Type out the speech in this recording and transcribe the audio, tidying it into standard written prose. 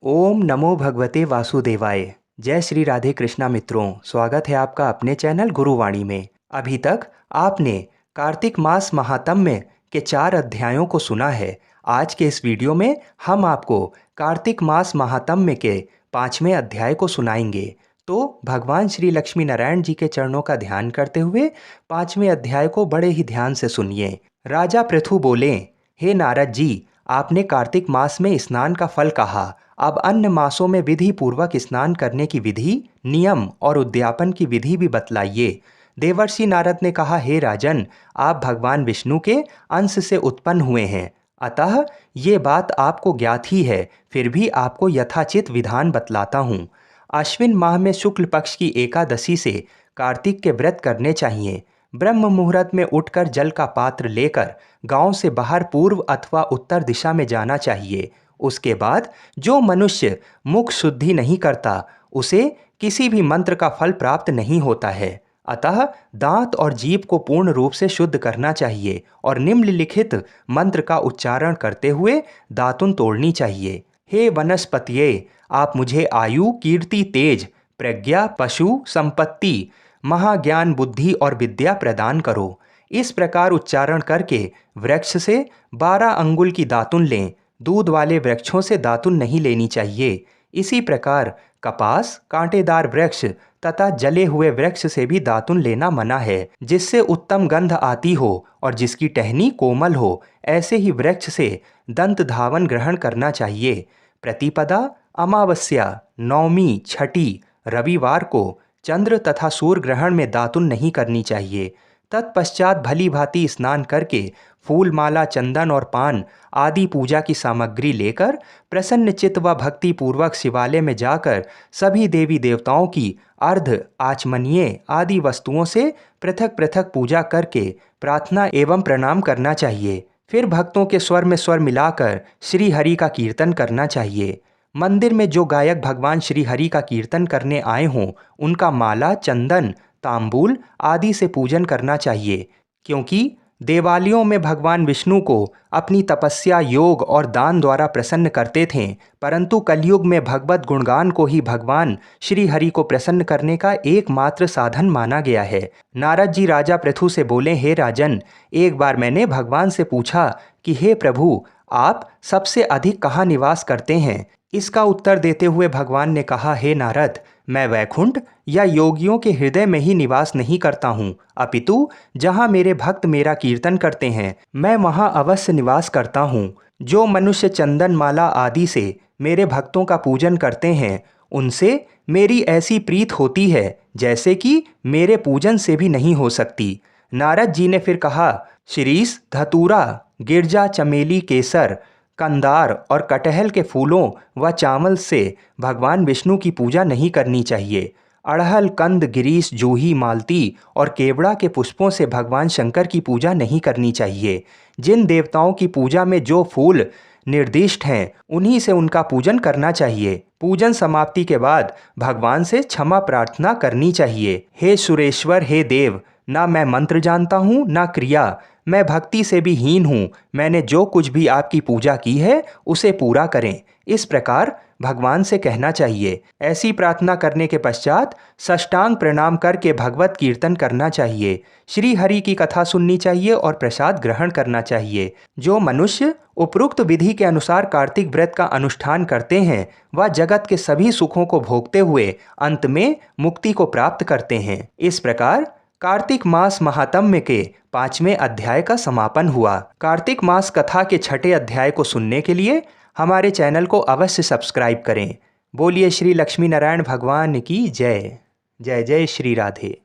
ओम नमो भगवते वासुदेवाय। जय श्री राधे कृष्णा मित्रों, स्वागत है आपका अपने चैनल गुरुवाणी में। अभी तक आपने कार्तिक मास महात्म्य के 4 अध्यायों को सुना है। आज के इस वीडियो में हम आपको कार्तिक मास महात्म्य के 5वें अध्याय को सुनाएंगे। तो भगवान श्री लक्ष्मी नारायण जी के चरणों का ध्यान करते हुए 5वें अध्याय को बड़े ही ध्यान से सुनिए। राजा पृथु बोले, हे नारद जी, आपने कार्तिक मास में स्नान का फल कहा। अब अन्य मासों में विधि पूर्वक स्नान करने की विधि, नियम और उद्यापन की विधि भी बतलाइए। देवर्षि नारद ने कहा, हे राजन, आप भगवान विष्णु के अंश से उत्पन्न हुए हैं, अतः ये बात आपको ज्ञात ही है। फिर भी आपको यथाचित विधान बतलाता हूँ। अश्विन माह में शुक्ल पक्ष की एकादशी से कार्तिक के व्रत करने चाहिए। ब्रह्म मुहूर्त में उठकर जल का पात्र लेकर गांव से बाहर पूर्व अथवा उत्तर दिशा में जाना चाहिए। उसके बाद जो मनुष्य मुख शुद्धि नहीं करता, उसे किसी भी मंत्र का फल प्राप्त नहीं होता है। अतः दांत और जीभ को पूर्ण रूप से शुद्ध करना चाहिए और निम्नलिखित मंत्र का उच्चारण करते हुए दातुन तोड़नी चाहिए। हे वनस्पतिये, आप मुझे आयु, कीर्ति, तेज, प्रज्ञा, पशु, संपत्ति, महाज्ञान, बुद्धि और विद्या प्रदान करो। इस प्रकार उच्चारण करके वृक्ष से 12 अंगुल की दातुन लें। दूध वाले वृक्षों से दातुन नहीं लेनी चाहिए। इसी प्रकार कपास, कांटेदार वृक्ष तथा जले हुए वृक्ष से भी दातुन लेना मना है, जिससे उत्तम गंध आती हो और जिसकी टहनी कोमल हो। ऐसे ही वृक्ष से दंत धावन ग्रहण करना चाहिए। प्रतिपदा, अमावस्या, नवमी, छठी, रविवार को चंद्र तथा सूर्य ग्रहण में दातुन नहीं करनी चाहिए। तत्पश्चात भली भांति स्नान करके फूल, माला, चंदन और पान आदि पूजा की सामग्री लेकर प्रसन्न चित्त व भक्ति पूर्वक शिवालय में जाकर सभी देवी देवताओं की अर्ध, आचमनीय आदि वस्तुओं से पृथक पृथक पूजा करके प्रार्थना एवं प्रणाम करना चाहिए। फिर भक्तों के स्वर में स्वर मिलाकर श्री हरि का कीर्तन करना चाहिए। मंदिर में जो गायक भगवान श्री हरि का कीर्तन करने आए हों, उनका माला, चंदन, तांबूल आदि से पूजन करना चाहिए, क्योंकि देवालयों में भगवान विष्णु को अपनी तपस्या, योग और दान द्वारा प्रसन्न करते थे, परंतु कलयुग में भगवत गुणगान को ही भगवान श्री हरि को प्रसन्न करने का एकमात्र साधन माना गया है। नारद जी राजा पृथु से बोले, हे राजन, एक बार मैंने भगवान से पूछा कि हे प्रभु, आप सबसे अधिक कहाँ निवास करते हैं? इसका उत्तर देते हुए भगवान ने कहा, हे नारद, मैं वैकुंठ या योगियों के हृदय में ही निवास नहीं करता हूँ, अपितु जहाँ मेरे भक्त मेरा कीर्तन करते हैं, मैं वहाँ अवश्य निवास करता हूँ। जो मनुष्य चंदन, माला आदि से मेरे भक्तों का पूजन करते हैं, उनसे मेरी ऐसी प्रीत होती है जैसे कि मेरे पूजन से भी नहीं हो सकती। नारद जी ने फिर कहा, शिरीष, धतूरा, गिरजा, चमेली, केसर, कंदार और कटहल के फूलों व चावल से भगवान विष्णु की पूजा नहीं करनी चाहिए। अड़हल, कंद, गिरीश, जूही, मालती और केवड़ा के पुष्पों से भगवान शंकर की पूजा नहीं करनी चाहिए। जिन देवताओं की पूजा में जो फूल निर्दिष्ट हैं, उन्हीं से उनका पूजन करना चाहिए। पूजन समाप्ति के बाद भगवान से क्षमा प्रार्थना करनी चाहिए। हे सुरेश्वर, हे देव, ना मैं मंत्र जानता हूँ ना क्रिया, मैं भक्ति से भी हीन हूँ। मैंने जो कुछ भी आपकी पूजा की है उसे पूरा करें, इस प्रकार भगवान से कहना चाहिए। ऐसी प्रार्थना करने के पश्चात साष्टांग प्रणाम करके भगवत कीर्तन करना चाहिए। श्री हरि की कथा सुननी चाहिए और प्रसाद ग्रहण करना चाहिए। जो मनुष्य उपरोक्त विधि के अनुसार कार्तिक व्रत का अनुष्ठान करते हैं, वह जगत के सभी सुखों को भोगते हुए अंत में मुक्ति को प्राप्त करते हैं। इस प्रकार कार्तिक मास महात्म्य के 5वें अध्याय का समापन हुआ। कार्तिक मास कथा के 6ठे अध्याय को सुनने के लिए हमारे चैनल को अवश्य सब्सक्राइब करें। बोलिए श्री लक्ष्मी नारायण भगवान की जय। जय जय श्री राधे।